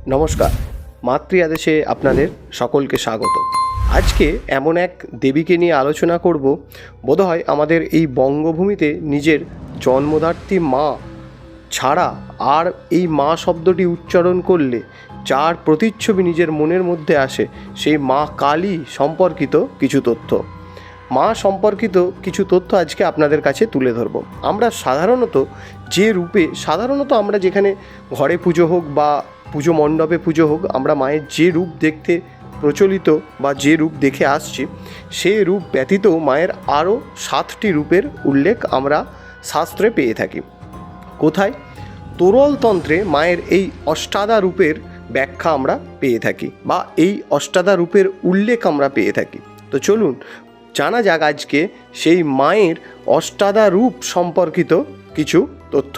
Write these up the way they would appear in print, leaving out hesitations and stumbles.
নমস্কার, মাতৃ আদেশে আপনাদের সকলকে স্বাগত। আজকে এমন এক দেবীকে নিয়ে আলোচনা করব, বোধহয় আমাদের এই বঙ্গভূমিতে নিজের জন্মদাত্রী মা ছাড়া আর এই মা শব্দটি উচ্চারণ করলে যার প্রতিচ্ছবি নিজের মনের মধ্যে আসে, সেই মা কালী সম্পর্কিত কিছু তথ্য। মা সম্পর্কিত কিছু তথ্য আজকে আপনাদের কাছে তুলে ধরব। আমরা সাধারণত আমরা যেখানে ঘরে পুজো হোক বা পুজো মণ্ডপে পুজো হোক, আমরা মায়ের যে রূপ দেখতে প্রচলিত বা যে রূপ দেখে আসছি, সেই রূপ ব্যতীত মায়ের আরও 7টি রূপের উল্লেখ আমরা শাস্ত্রে পেয়ে থাকি। কোথায়? তোরলতন্ত্রে মায়ের এই অষ্টাদা রূপের ব্যাখ্যা আমরা পেয়ে থাকি বা এই অষ্টাদা রূপের উল্লেখ আমরা পেয়ে থাকি। তো চলুন জানা যাক আজকে সেই মায়ের অষ্টাদা রূপ সম্পর্কিত কিছু তথ্য।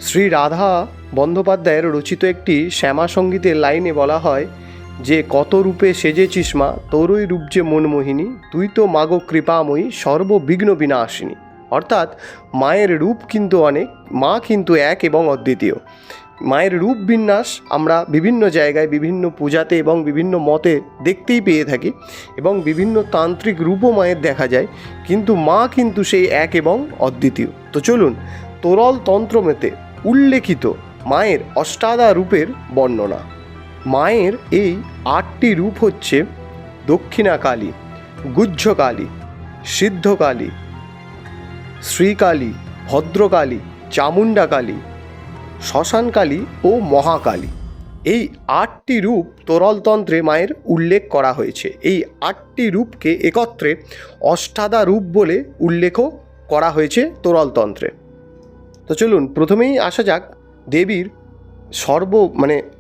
শ্রী রাধা বন্দ্যোপাধ্যায়ের রচিত একটি শ্যামা সঙ্গীতের লাইনে বলা হয় যে, কত রূপে সেজেছিস মা, তোরই রূপ যে মনমোহিনী, তুই তো মাগো কৃপাময়ী, সর্ববিঘ্ন বিনাশিনী। অর্থাৎ মায়ের রূপ কিন্তু অনেক, মা কিন্তু এক এবং অদ্বিতীয়। মায়ের রূপ বিন্যাস আমরা বিভিন্ন জায়গায় বিভিন্ন পূজাতে এবং বিভিন্ন মতে দেখতেই পেয়ে থাকি এবং বিভিন্ন তান্ত্রিক রূপও মায়ের দেখা যায়, কিন্তু মা কিন্তু সেই এক এবং অদ্বিতীয়। তো চলুন তোরল তন্ত্রমতে উল্লেখিত মায়ের অষ্টাদা রূপের বর্ণনা। মায়ের এই 8টি রূপ হচ্ছে দক্ষিণাকালী, গুহ্যকালী, সিদ্ধকালী, শ্রীকালী, ভদ্রকালী, চামুণ্ডাকালী, শ্মশানকালী ও মহাকালী। এই 8টি রূপ তোরলতন্ত্রে মায়ের উল্লেখ করা হয়েছে। এই 8টি রূপকে একত্রে অষ্টাদা রূপ বলে উল্লেখও করা হয়েছে তোরলতন্ত্রে। তো চলুন প্রথমেই আসা যাক দেবীর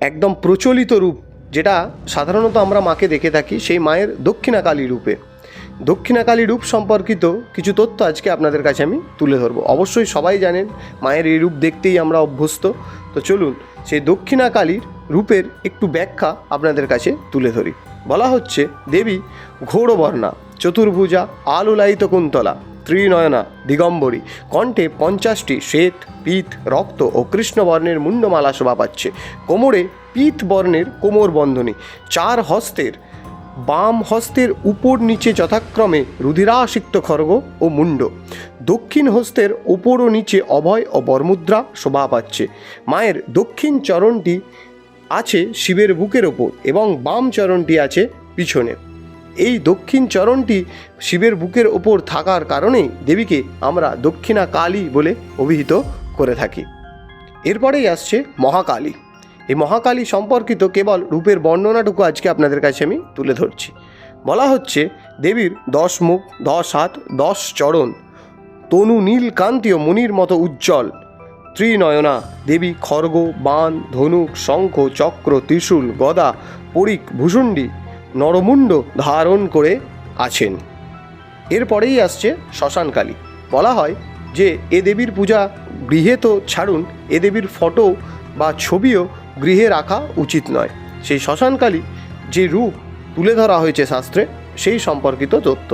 একদম প্রচলিত রূপ, যেটা সাধারণত আমরা মাকে দেখে থাকি, সেই মায়ের দক্ষিণাকালী রূপে। দক্ষিণাকালী রূপ সম্পর্কিত কিছু তথ্য আজকে আপনাদের কাছে আমি তুলে ধরবো। অবশ্যই সবাই জানেন মায়ের এই রূপ দেখতেই আমরা অভ্যস্ত। তো চলুন সেই দক্ষিণাকালীর রূপের একটু ব্যাখ্যা আপনাদের কাছে তুলে ধরি। বলা হচ্ছে, দেবী ঘোরবর্ণা, চতুর্ভুজা, আলুলায়িত কুন্তলা, ত্রিনয়না, দিগম্বরী, কণ্ঠে 50টি শ্বেত, পীত, রক্ত ও কৃষ্ণবর্ণের মুন্ডমালা শোভা পাচ্ছে। কোমরে পীত বর্ণের কোমর বন্ধনী, 4 হস্তের বাম হস্তের উপর নিচে যথাক্রমে রুধিরাসিক্ত খড়গ ও মুন্ড, দক্ষিণ হস্তের উপর ও নিচে অভয় ও বরমুদ্রা শোভা পাচ্ছে। মায়ের দক্ষিণ চরণটি আছে শিবের বুকের ওপর এবং বাম চরণটি আছে পিছনে। এই দক্ষিণ চরণটি শিবের বুকের ওপর থাকার কারণেই দেবীকে আমরা দক্ষিণা কালী বলে অভিহিত করে থাকি। এরপরেই আসছে মহাকালী। এই মহাকালী সম্পর্কিত কেবল রূপের বর্ণনাটুকু আজকে আপনাদের কাছে আমি তুলে ধরছি। বলা হচ্ছে, দেবীর 10 মুখ, 10 হাত, 10 চরণ, তনু নীল কান্তীয় মণির মতো উজ্জ্বল, ত্রিনয়না। দেবী খড়গ, বাণ, ধনুক, শঙ্খ, চক্র, ত্রিশূল, গদা, পরিক, ভূষুণ্ডী, নরমুণ্ড ধারণ করে আছেন। এরপরেই আসছে শ্মশানকালী। বলা হয় যে এ দেবীর পূজা গৃহে তো ছাড়ুন, এ দেবীর ফটো বা ছবিও গৃহে রাখা উচিত নয়। সেই শ্মশানকালী যে রূপ তুলে ধরা হয়েছে শাস্ত্রে, সেই সম্পর্কিত তথ্য।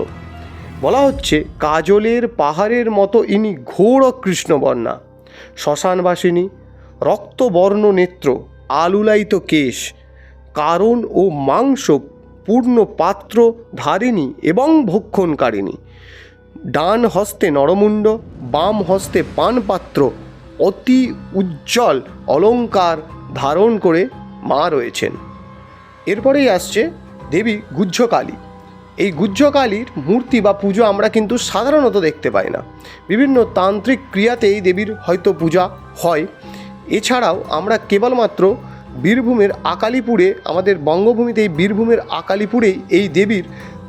বলা হচ্ছে, কাজলের পাহাড়ের মতো ইনি ঘোর কৃষ্ণবর্ণা, শ্মশানবাসিনী, রক্তবর্ণ নেত্র, আলুলায়িত কেশ, কারণ ও মাংস পূর্ণ পাত্র ধারিণী এবং ভক্ষণকারিণী, ডান হস্তে নরমুণ্ড, বাম হস্তে পানপাত্র, অতি উজ্জ্বল অলঙ্কার ধারণ করে মা রয়েছেন। এরপরেই আসছে দেবী গুহ্যকালী। এই গুহ্যকালীর মূর্তি বা পুজো আমরা কিন্তু সাধারণত দেখতে পাই না। বিভিন্ন তান্ত্রিক ক্রিয়াতে এই দেবীর হয়তো পূজা হয়। এছাড়াও আমরা কেবলমাত্র বীরভূমের আকালিপুরে, আমাদের বঙ্গভূমিতে এই বীরভূমের আকালিপুরেই এই দেবীর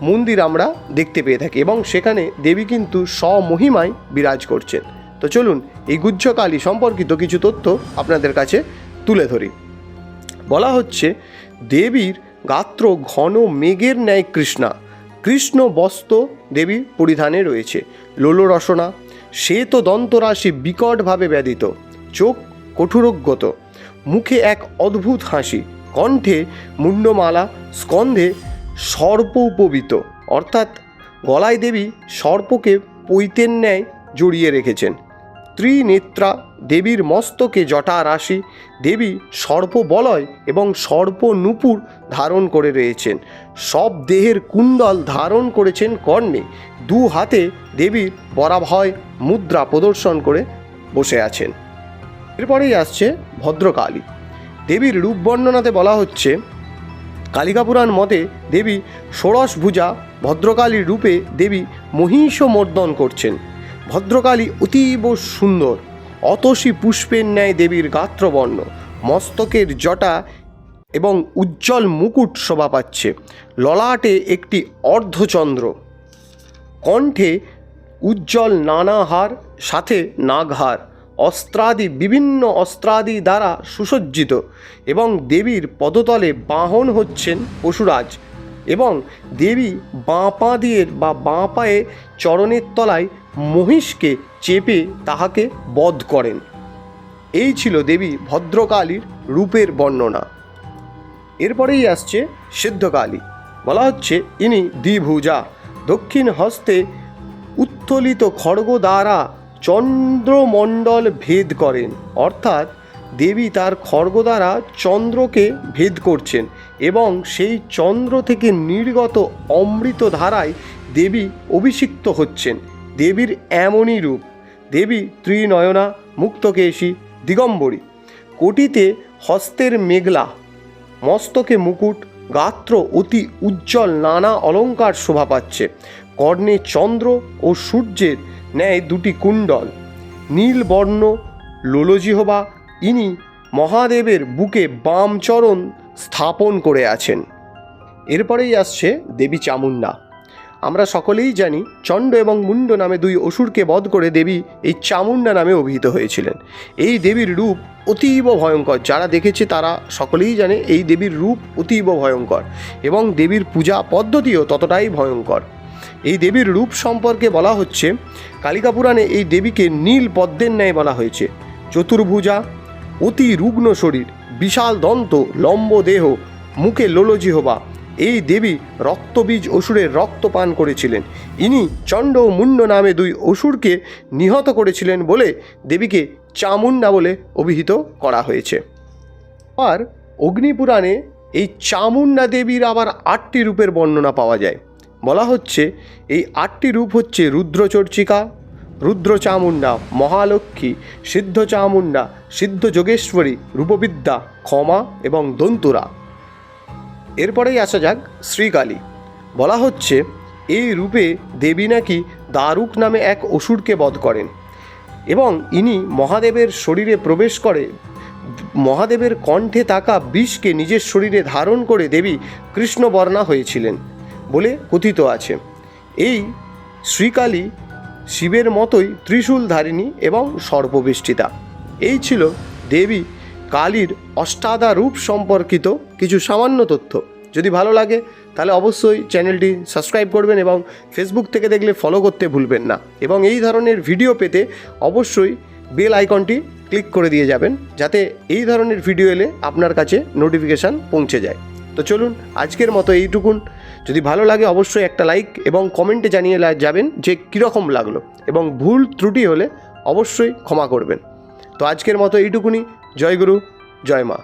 মন্দির আমরা দেখতে পেয়ে থাকি এবং সেখানে দেবী কিন্তু স্বমহিমায় বিরাজ করছেন। তো চলুন এই গুহ্যকালী সম্পর্কিত কিছু তথ্য আপনাদের কাছে তুলে ধরি। বলা হচ্ছে, দেবীর গাত্র ঘন মেঘের ন্যায় কৃষ্ণা, কৃষ্ণ বস্ত্র দেবীর পরিধানে রয়েছে, লোলরসনা, শ্বেত দন্তরাশি বিকটভাবে ব্যাধিত, চোখ কঠোরোগ্যত, মুখে এক অদ্ভুত হাসি, কণ্ঠে মুন্ডমালা, স্কন্ধে সর্প উপবিত, অর্থাৎ গলায় দেবী সর্পকে পৈতের ন্যায় জড়িয়ে রেখেছেন। ত্রিনেত্রা, দেবীর মস্তকে জটা রাশি, দেবী সর্পবলয় এবং সর্পনূপুর ধারণ করে রয়েছেন। সব দেহের কুণ্ডল ধারণ করেছেন কর্ণে। দু হাতে দেবীর বরাভয় মুদ্রা প্রদর্শন করে বসে আছেন। এরপরেই আসছে ভদ্রকালী। দেবীর রূপ বর্ণনাতে বলা হচ্ছে, কালিকা পুরাণ মতে দেবী ষোড়শভুজা ভদ্রকালীর রূপে দেবী মহিষমর্দন করছেন। ভদ্রকালী অতীব সুন্দর, অতসী পুষ্পের ন্যায় দেবীর গাত্রবর্ণ, মস্তকের জটা এবং উজ্জ্বল মুকুট শোভা পাচ্ছে। ললাটে একটি অর্ধচন্দ্র, কণ্ঠে উজ্জ্বল নানাহার, সাথে নাগহার, অস্ত্রাদি বিভিন্ন অস্ত্রাদি দ্বারা সুসজ্জিত এবং দেবীর পদতলে বাহন হচ্ছেন পশুরাজ এবং দেবী বাঁ পা দিয়ে বা বাঁ পায়ে চরণের তলায় মহিষকে চেপে তাহাকে বধ করেন। এই ছিল দেবী ভদ্রকালীর রূপের বর্ণনা। এরপরেই আসছে সিদ্ধকালী। বলা হচ্ছে ইনি দ্বিভুজা, দক্ষিণ হস্তে উত্তোলিত খড়গ দ্বারা চন্দ্রমণ্ডল ভেদ করেন, অর্থাৎ দেবী তার খড়গ দ্বারা চন্দ্রকে ভেদ করছেন এবং সেই চন্দ্র থেকে নির্গত অমৃত ধারায় দেবী অভিষিক্ত হচ্ছেন। দেবীর এমনই রূপ। দেবী ত্রিনয়না, মুক্তকেশী, দিগম্বরী, কোটিতে হস্তের মেঘলা, মস্তকে মুকুট, গাত্র অতি উজ্জ্বল নানা অলঙ্কার শোভা পাচ্ছে। কর্ণে চন্দ্র ও সূর্যের ন্যায় দুটি কুণ্ডল, নীলবর্ণ লোলজিহ্বা। ইনি মহাদেবের বুকে বাম চরণ স্থাপন করে আছেন। এরপরেই আসছে দেবী চামুণ্ডা। আমরা সকলেই জানি চণ্ড এবং মুণ্ড নামে দুই অসুরকে বধ করে দেবী এই চামুণ্ডা নামে অভিহিত হয়েছিলেন। এই দেবীর রূপ অতীব ভয়ঙ্কর। যারা দেখেছে তারা সকলেই জানে এই দেবীর রূপ অতীব ভয়ঙ্কর এবং দেবীর পূজা পদ্ধতিও ততটাই ভয়ঙ্কর। এই দেবীর রূপ সম্পর্কে বলা হচ্ছে, কালিকা পুরাণে এই দেবীকে নীল পদ্মের ন্যায় বলা হয়েছে। চতুর্ভুজা, অতি রুগ্ন শরীর, বিশাল দন্ত, লম্ব দেহ, মুখে লোলজিহ্বা। এই দেবী রক্তবীজ অসুরের রক্ত পান করেছিলেন। ইনি চণ্ড ও মুণ্ড নামে দুই অসুরকে নিহত করেছিলেন বলে দেবীকে চামুণ্ডা বলে অভিহিত করা হয়েছে। আর অগ্নিপুরাণে এই চামুণ্ডা দেবীর আবার 8টি রূপের বর্ণনা পাওয়া যায়। বলা হচ্ছে এই 8টি রূপ হচ্ছে রুদ্রচর্চিকা, রুদ্র চামুণ্ডা, মহালক্ষ্মী, সিদ্ধ চামুণ্ডা, সিদ্ধ যোগেশ্বরী, রূপবিদ্যা, ক্ষমা এবং দন্তুরা। এরপরেই আসা যাক শ্রীকালী। বলা হচ্ছে এই রূপে দেবী নাকি দারুক নামে এক অসুরকে বধ করেন এবং ইনি মহাদেবের শরীরে প্রবেশ করে মহাদেবের কণ্ঠে থাকা বিষকে নিজের শরীরে ধারণ করে দেবী কৃষ্ণবর্ণা হয়েছিলেন বলে কথিত আছে। এই শ্রীকালী শিবের মতোই ত্রিশূলধারিণী এবং সর্পবেষ্টিতা। এই ছিল দেবী কালীর অষ্টাদা রূপ সম্পর্কিত কিছু সামান্য তথ্য। যদি ভালো লাগে তাহলে অবশ্যই চ্যানেলটি সাবস্ক্রাইব করবেন এবং ফেসবুক থেকে দেখলে ফলো করতে ভুলবেন না এবং এই ধরনের ভিডিও পেতে অবশ্যই বেল আইকনটি ক্লিক করে দিয়ে যাবেন, যাতে এই ধরনের ভিডিও এলে আপনার কাছে নোটিফিকেশান পৌঁছে যায়। তো চলুন আজকের মতো এইটুকুন। যদি ভালো লাগে অবশ্যই একটা লাইক এবং কমেন্টে জানিয়ে যাবেন যে কীরকম লাগলো এবং ভুল ত্রুটি হলে অবশ্যই ক্ষমা করবেন। তো আজকের মতো এইটুকুনি। জয় গুরু, জয় মা।